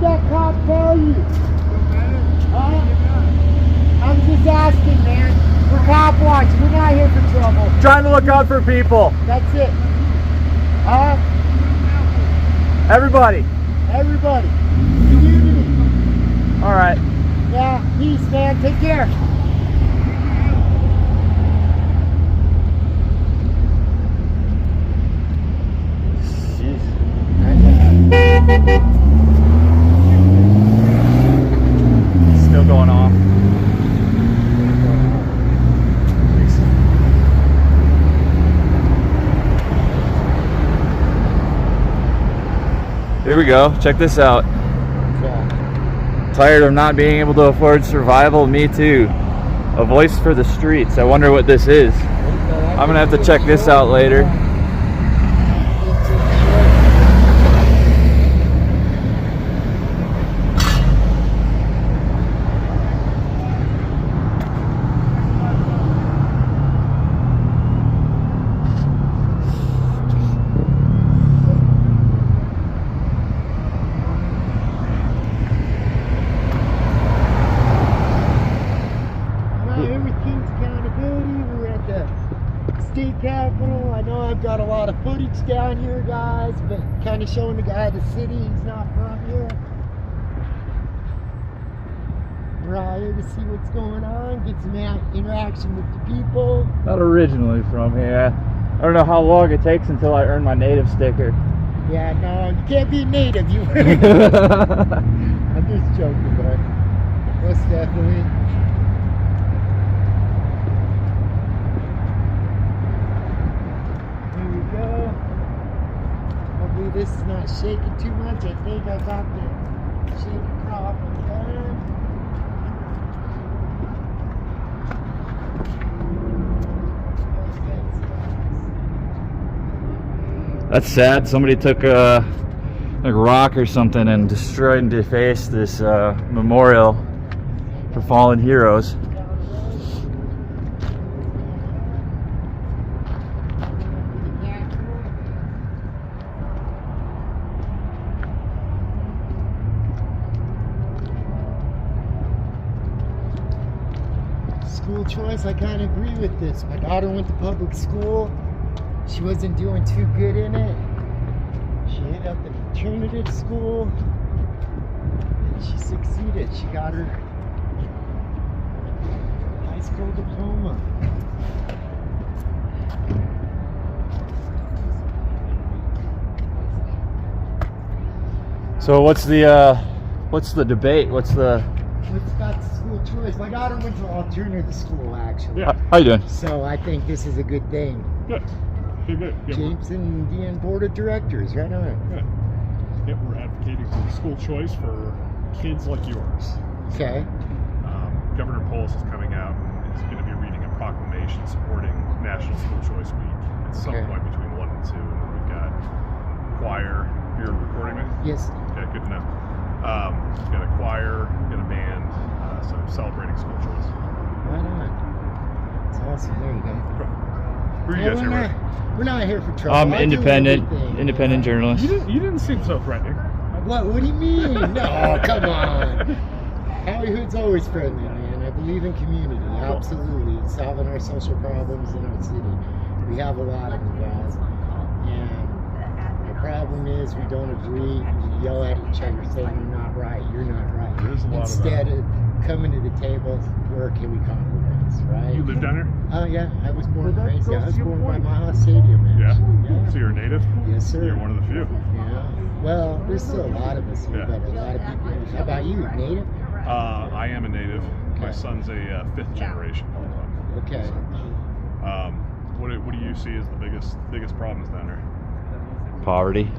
that cop tell you? I'm just asking, man. We're cop watching. We're not here for trouble. Trying to look out for people. That's it. Everybody. Everybody. Community. All right. Yeah, peace, man. Take care. Still going off. Here we go. Check this out. Tired of not being able to afford survival? Me too. A voice for the streets. I wonder what this is. I'm gonna have to check this out later. State Capitol. I know I've got a lot of footage down here, guys, but kind of showing the guy the city. He's not from here. We're out here to see what's going on, get some interaction with the people. Not originally from here. I don't know how long it takes until I earn my native sticker. Yeah, no, you can't be native. You. I'm just joking, but most definitely. This is not shaking too much. I think I got the shaking problem done. That's sad. Somebody took a rock or something and destroyed and defaced this memorial for fallen heroes. School choice, I kind of agree with this. My daughter went to public school. She wasn't doing too good in it. She ended up in alternative school. And she succeeded. She got her high school diploma. So what's the debate? What's got school choice? My daughter went to alternative school, actually. Yeah. How you doing? So I think this is a good thing. Good. Good. James and Indian Board of Directors, right on. Good. Yep, we're advocating for school choice for kids like yours. Okay. Governor Polis is coming out and is going to be reading a proclamation supporting National School Choice Week at some point between 1 and 2. And then we've got choir. You're recording me? Yes. Okay, good to know. We've got a choir, we've got a band, so celebrating school choice. Right on. That's awesome. There you go. Who are you guys here with? We're not here for trouble. I'm independent journalist. You didn't seem so threatening. What do you mean? No, come on. Howie Hood's always friendly, man. I believe in community. Absolutely. Solving our social problems in our city. We have a lot of them, guys. And the problem is we don't agree. We yell at each other saying you're not right, you're not right. Instead of coming to the table, where can we compromise, right? You live down here? Oh, yeah. I was born and raised. Yeah, I was born by Maha Stadium, actually. Yeah? So you're a native? Yes, sir. You're one of the few. Yeah. Well, there's still a lot of us here, but a lot of people. How about you, native? I am a native. My son's a fifth generation. Okay. What do you see as the biggest problems down there? Poverty.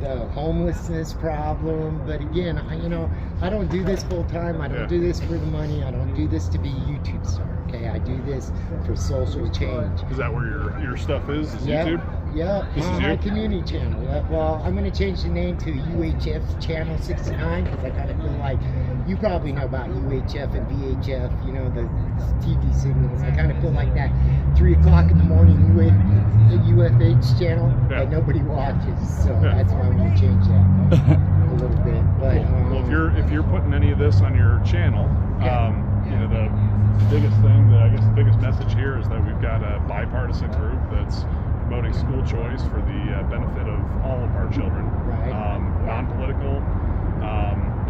The homelessness problem, but again, I don't do this full time. I don't do this for the money. I don't do this to be a YouTube star. Okay, I do this for social change. Is that where your stuff is YouTube? Yeah, This is my you? community channel. Yeah, well, I'm going to change the name to UHF Channel 69 because I kind of feel like you probably know about UHF and VHF, the TV signals. I kind of feel like that 3 o'clock in the morning UFH channel that nobody watches. So that's why I'm going to change that a little bit. But well, if you're you're putting any of this on your channel, you know, the biggest thing, I guess the biggest message here is that we've got a bipartisan group that's promoting school choice for the benefit of all of our children. Right. Non-political,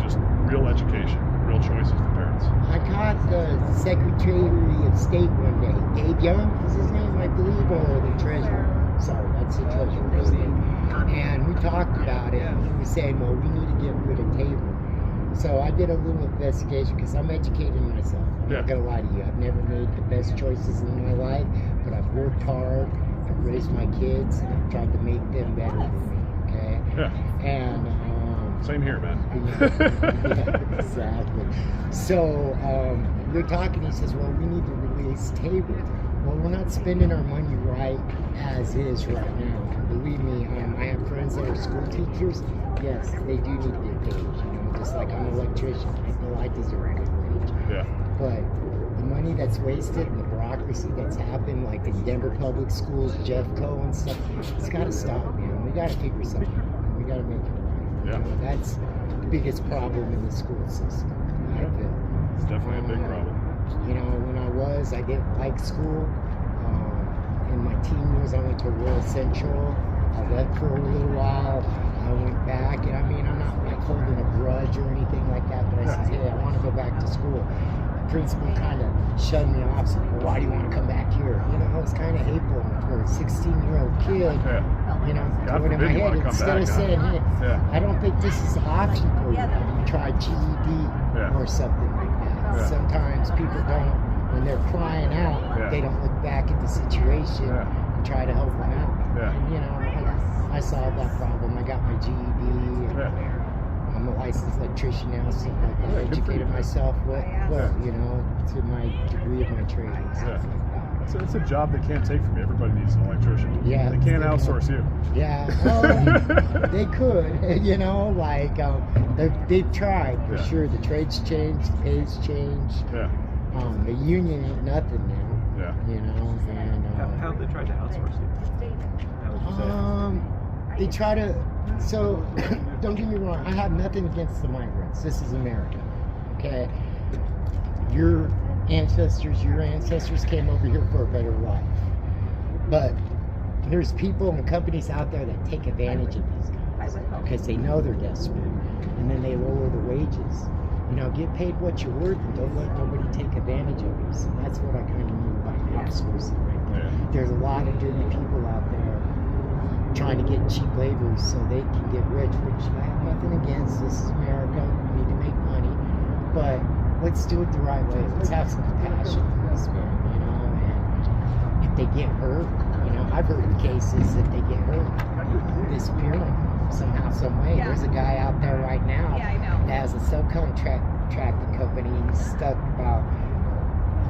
just real education, real choices for parents. I caught the Secretary of State one day, Dave Young is his name, I believe, or the Treasurer. Sorry, that's the Treasurer's name. And we talked about it, and he was saying, well, we need to get rid of table. So I did a little investigation because I'm educated myself. I'm not going to lie to you. I've never made the best choices in my life, but I've worked hard. I've raised my kids, and I've tried to make them better than me, okay? Yeah. And same here, man. Yeah, exactly. So we're talking, he says, well, we need to release table. Well, we're not spending our money right as is right now. Believe me, I have friends that are school teachers. Yes, they do need to get paid. You know, just like I'm an electrician. I know I deserve a good wage. Yeah. But the money that's wasted and the bureaucracy that's happened, like in Denver Public Schools, Jeffco and stuff, it's got to stop, man. We got to figure something out. We got to make it right. Yeah. You know, that's the biggest problem in the school system. I feel. It's definitely a big problem. You know, when I didn't like school. In my teen years, I went to Rural Central. I left for a little while. I went back, and I mean, I'm not like holding a grudge or anything like that, but I said, hey, I want to go back to school. The principal kind of shunned me off, said, well, why do you want to come back here? You know, it's kind of hateful for a 16-year-old kid. Yeah. You know, God going in my forbid you head, wanna come instead back, of saying, hey, Yeah. I don't think this is an option for you. Have you tried GED or something like that? Yeah. Sometimes people don't, when they're crying out, they don't look back at the situation and try to help them out. Yeah. And, you know, I solved that problem. I got my GED. And I'm a licensed electrician now, so I educated myself well, you know, to my degree of my trade. And stuff like that. It's a job they can't take from you. Everybody needs an electrician. Yeah, They can't outsource you. Yeah, they could, you know, like they've tried for sure. The trade's changed, the pay's changed. Yeah. The union ain't nothing now. Yeah. You know, and how have they tried to outsource you? How would you say? they try to. So don't get me wrong. I have nothing against the migrants. This is America, okay? Your ancestors came over here for a better life, but there's people and companies out there that take advantage of these guys because they know they're desperate, and then they lower the wages. You know, get paid what you're worth and don't let nobody take advantage of you. So that's what I kind of mean by outsourcing right there. Yeah. There's a lot of dirty people out there trying to get cheap labor so they can get rich, which I have nothing against. This is America. We need to make money. But let's do it the right way. Let's have some compassion for this man, you know, and if they get hurt, you know, I've heard of cases that they get hurt, disappear somehow, some way. Yeah. There's a guy out there right now Yeah, I know. that has a subcontracting company, and he's stuck about,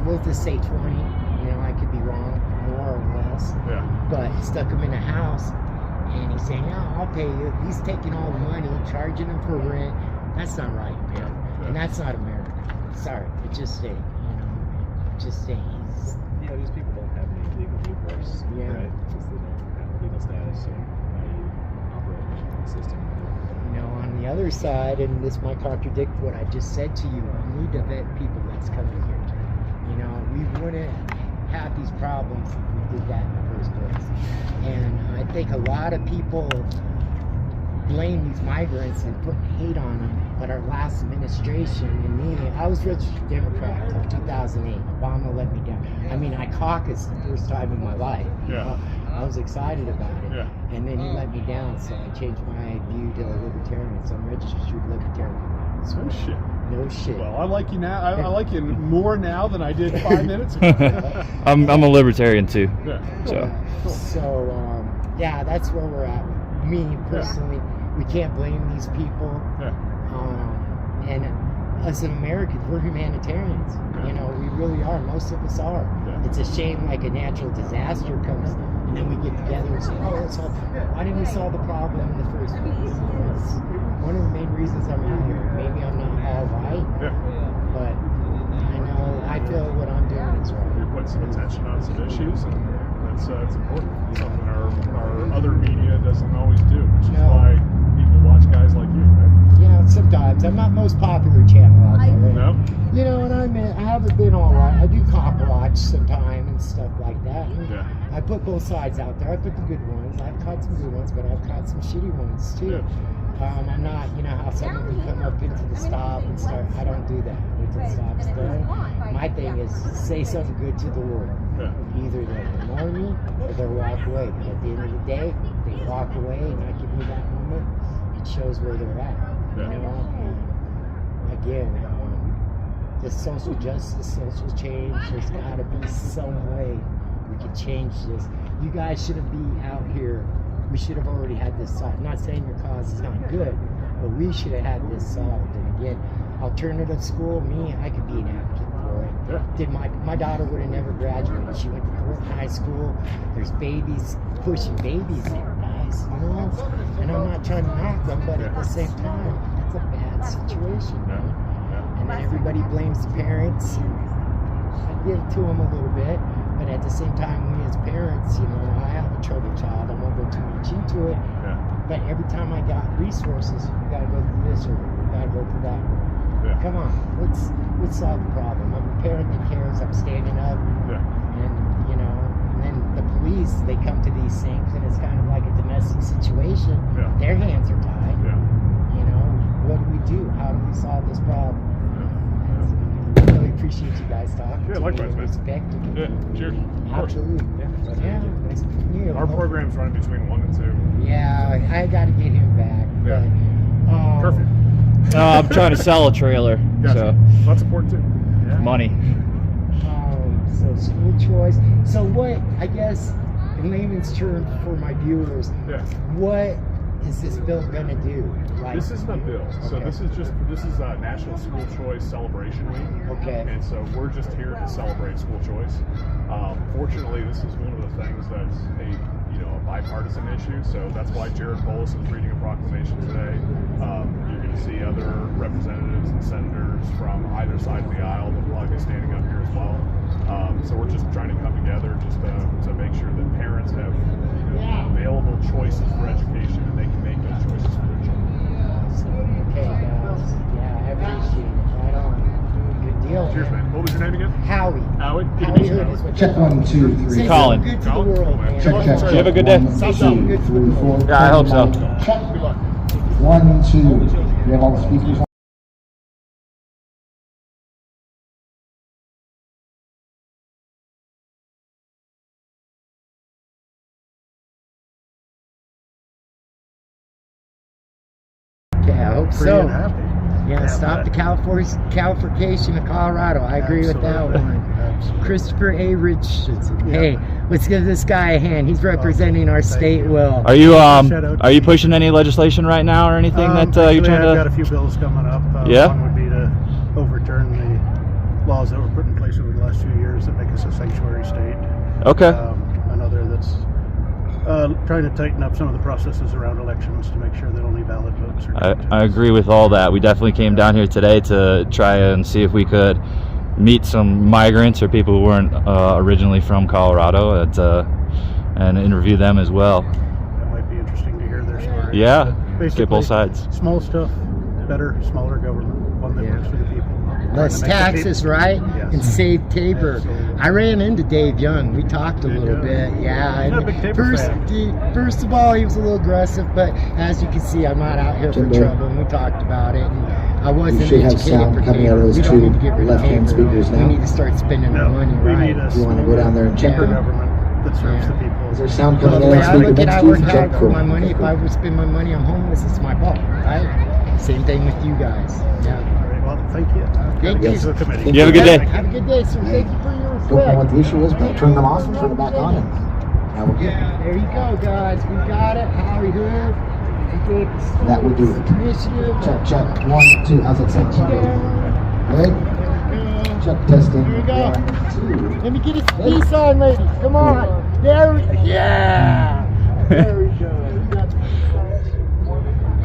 we'll just say 20, you know, I could be wrong, more or less, Yeah. but he stuck him in a house, and he's saying, yeah, I'll pay you. He's taking all the money, charging him for rent. That's not right, man. And that's not America. Sorry, it just ain't, you know, it just ain't. Yeah, these people don't have any legal recourse, Yeah. right? Because they don't have legal status, so how do you operate the system? You know, on the other side, and this might contradict what I just said to you, we need to vet people that's coming here. You know, we wouldn't have these problems if we did that in the first place. And I think a lot of people blame these migrants and put hate on them, but our last administration, and me, I was registered Democrat until 2008. Obama let me down. I mean, I caucused the first time in my life. You Yeah. know? I was excited about it. Yeah. And then he let me down, so I changed my view to libertarian. So I'm registered libertarian. Oh shit. No shit. Well, I like you now. I like you more now than I did 5 minutes ago. I'm a libertarian too. Yeah. So Yeah, that's where we're at. Me personally, we can't blame these people. Yeah. And as Americans, we're humanitarians. You know, we really are. Most of us are. Yeah. It's a shame like a natural disaster comes and then we get together and say, oh, let's solve. Why didn't we solve the problem in the first place? That's one of the main reasons I'm out here. Maybe I'm not all right, Yeah. but I know I feel what I'm doing is right. We put some attention on some issues, and that's it's important. It's something our other media doesn't always do, which is No. why people watch guys like you, right? Yeah, sometimes times. I'm not most popular channel out there. No? You know, and I haven't been all right. I do cop watch sometime and stuff like that. And Yeah. I put both sides out there. I put the good ones. I've caught some good ones, but I've caught some shitty ones too. I'm not, you know, how someone can come up into the stop and start. I don't do that. Wait till the stop's done. My thing is say something good to the world. Yeah. Either they'll ignore me or they'll walk away. But at the end of the day, they walk away and not give me that moment. It shows where they're at. You Yeah. know. Again, this social justice, social change. There's got to be some way we can change this. You guys shouldn't be out here. We should have already had this solved. I'm not saying your cause is not good, but we should have had this solved. And again, alternative school, me, I could be an advocate for it. Yeah. Did my daughter would have never graduated. She went to Thornton High School. There's babies pushing babies there, guys. You know, and I'm not trying to knock them, but at the same time, it's a bad situation. Yeah. Man. Yeah. And then everybody blames the parents. And I give it to them a little bit, but at the same time, we as parents, you know, I have a troubled child. I won't go too much into it. Yeah. But every time I got resources, we gotta go through this or we gotta go through that. Yeah. Come on, let's solve the problem. I'm a parent that cares. I'm standing up, Yeah. and you know, and then the police, they come to these things, and it's kind of like a domestic situation. Yeah. Their hands are tied. Yeah. You know, what do we do? How do we solve this problem? I really appreciate you guys talking. Yeah, to likewise, me. man. Respect it. Yeah. Cheers. Of course. Absolutely. Yeah. Yeah. Nice meeting you. Our program's running between 1 and 2. Yeah, I got to get him back. Yeah. But, Perfect. I'm trying to sell a trailer, Gotcha. That's important too. so money. So school choice. So what? I guess in layman's terms for my viewers, Yeah. what is this bill gonna do? Like, This isn't a bill. So Okay. this is National School Choice Celebration Week. Okay. And so we're just here to celebrate school choice. Fortunately, this is one of the things that's a bipartisan issue. So that's why Jared Polis is reading a proclamation today. You're going to see other representatives and senators from either side of the aisle. The plug is standing up here as well. So we're just trying to come together just to make sure that parents have available choices for education and they can make those choices for their children. Okay, guys. Yeah, I appreciate it. Right on. Good deal. Cheers, man. What was your name again? Howie. Howie. Good to Howie meet you, Hood Howie. is what Check you call 1, 2, me. 3. Say Colin. something good to the Colin? world, Cool, man. man. Check, check, check. You have a good day. 1, Say something good 2, for the 3, 4. world. Yeah, I hope so. Check. Good luck. 1, 2. We have all the speakers on. Okay, I hope Free so. and happy. Yeah, stop the Californication of Colorado. I agree with that one. Absolutely. Christopher A. Richardson. Yeah. Hey, let's give this guy a hand. He's representing our state you. well. Are you Shout out are to you you. pushing any legislation right now or anything that you're Actually, trying I've got a to? few bills coming up. Yeah? One would be to overturn the laws that were put in place over the last few years that make us a sanctuary state. Okay. Another that's trying to tighten up some of the processes around elections to make sure that only valid votes are counted. I agree with all that. We definitely came down here today to try and see if we could meet some migrants or people who weren't originally from Colorado and interview them as well. That might be interesting to hear their story. Yeah, But get both basically, sides. Small stuff, better, smaller government, one that Yeah. works for the people. Less Trying to make the taxes, people- right? Yes. And save Tabor. Absolutely. I ran into Dave Young. We talked a Did little you? bit. Yeah. He's not a big Tabor First of all, he was a little aggressive, but as you can see, I'm not out here for Jimbo. trouble. And we talked about it. And I wasn't You should have educated sound for coming Tabor. out of those We don't two need to get rid of left-hand Tabor. speakers now. We need to start spending No, our money we right. need a You wanna go down there and check smaller it? government that serves the people. Is there sound Well, coming the out way of the I speaker look at it, I next work to you? hard Check. for Cool. my money. If Okay, I cool. were to spend my money, I'm homeless. It's my fault, right? Same thing with you guys. Yeah. All right, well, thank you. Thank Gotta you. get to the committee. You have a good day. Have a good day, sir. Thank you for your Don't know what respect. the issue is, but turn them off and turn them back on. And now we're good. There you go, guys. We got it. Howie Hood. That would do it. Initiative. Check, check. 1, 2. How's that sound? Good? Check, testing. Here we go. 1, 2. Let me get his peace sign, ladies. Come on. There we Yeah. There we go. We got the peace sign.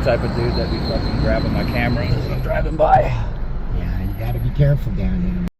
the type of dude that be fucking grabbing my camera as I'm driving by. Yeah, you gotta be careful down there.